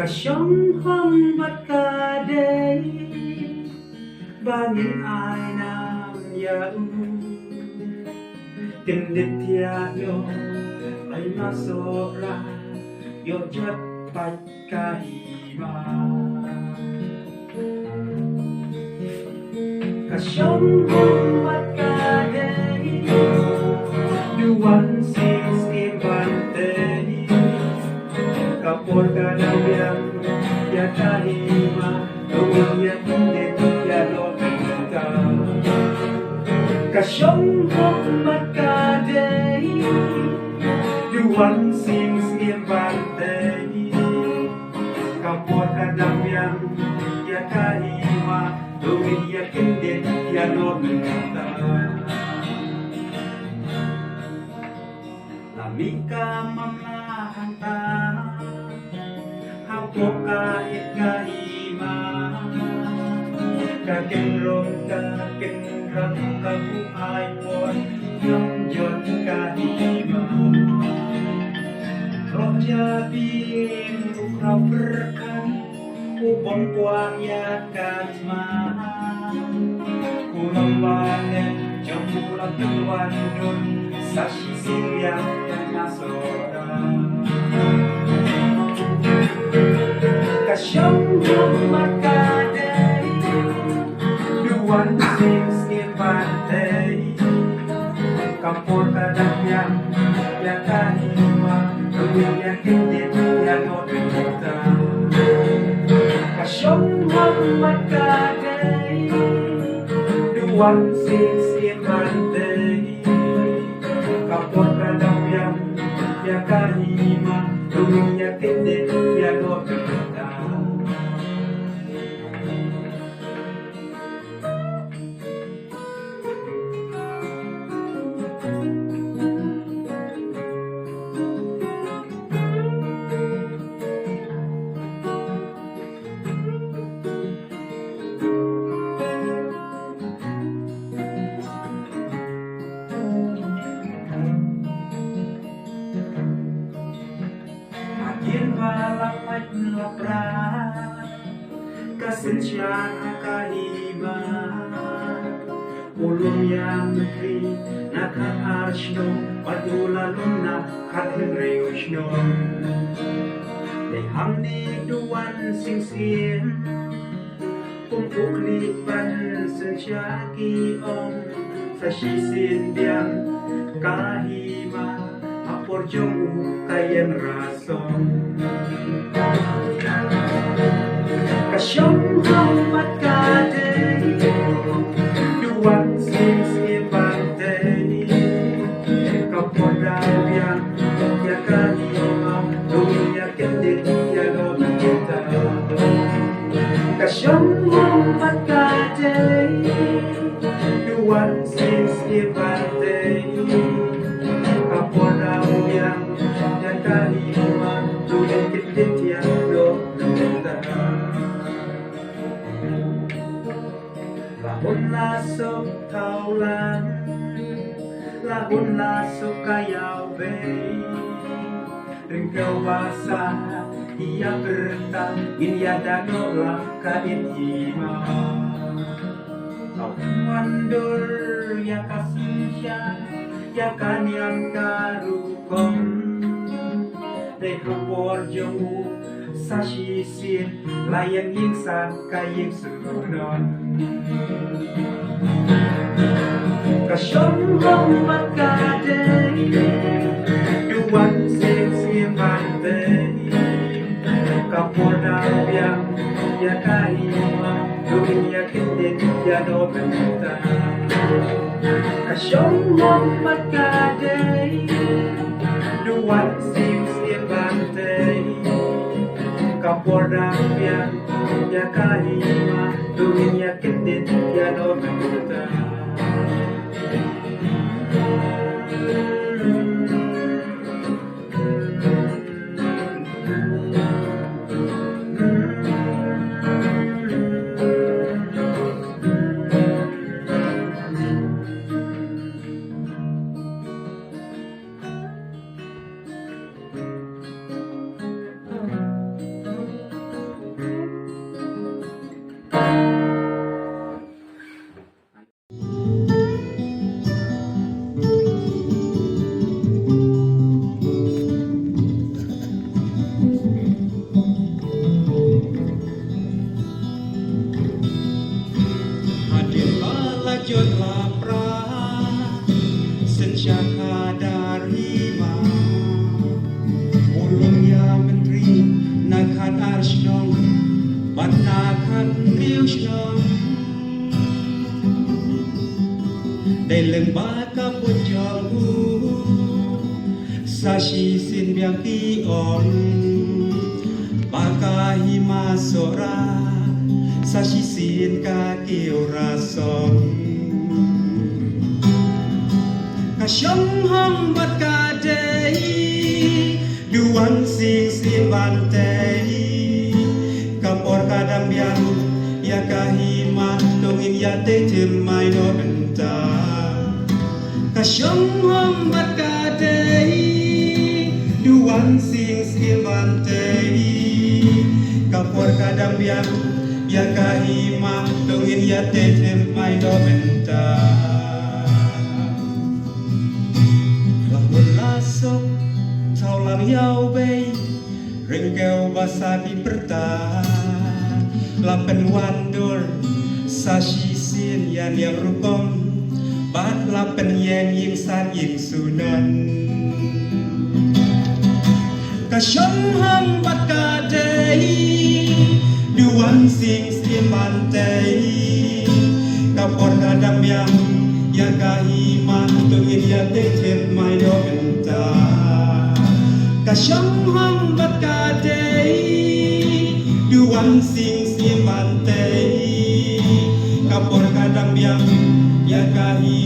sống không bất cả đây ba những ai nam ya tình địch thiệt lo ai mà so ra yo chất bạch ca hi ma cả sống không bất cả đây du one six in one day kapor ka na yang ya kahima tawag ya hindi ya lokita kasyong hong magkaday duwan sing sing bantay kapor ka na yang ya kahima tawag ya hindi ya lokita lamika mamahanta kahit kahima kakenrong kakenrang kabuhay mo yung Diyos kahima roh jabin ukraw berkan ubong kuang yakasma kurang banget jempulang tuan dun sa sisir yang nasodan kasyong magkaday duwan sing bantay kapor kadang ya kahima ya kindit ya notita kasyong magkaday duwan sing bantay kapor kadang ya kahima ya kindit ya notita Malapit lapra kasensyang kahima ulum yang negeri nakaarsno padulalong na katengreyosno leham ni duwan sing pumpuklipan sensyaki om sa sisin diang kahima apor jong kayan rason kasyong hamat kaday duwan sing bantay kapor daw yang ya kahima duya kendit ya lomita kasyong hamat kaday duwan sing bantay kapor daw yang ya kahima duya kendit ya lomita lahun lasok taulan lahun lasok kayaw bay ringkawasa iya bertang inya danola kain ima kau mandur ya kasihya ya kanyang karukom dekapor jong sa sisin layang yingsan kaying sunon kasyong magkaday duwan sing bantay kapor daw yang ya kahima dunya kindit ya nobenta kasyong magkaday duwan sing bantay kapor daw yang ya kahima dunya kindit ya nobenta Bạn na khăn yêu chồng Đây lần ba ka po chong u Sa shi sin biang ti om Ba ka hima sora Sa shi sin ka kiêu ra song Ka shom hong bat ka day Duan sing sin ban day Kapor ka dam biang Ya ka hima Dongin ya te tim mai no benta Ka shom hong bat ka day Duan sing sin ban day Kapor ka dam biang Ya ka hima Dongin ya te tim mai no benta Lasok Thao lang yao bay Ring keo basa di perta Lapen wandor Sashi sin yan yang rukom Bat lapen yang ying san ying sunan Kasyong hang bat kadai Duan sing sin mantai Kapor kadam yang Ya kahima Tungin ya tetet mai do benta Kasyong hang bat kadai Duan sing sin mantai Kapor kadam yang Ya kahima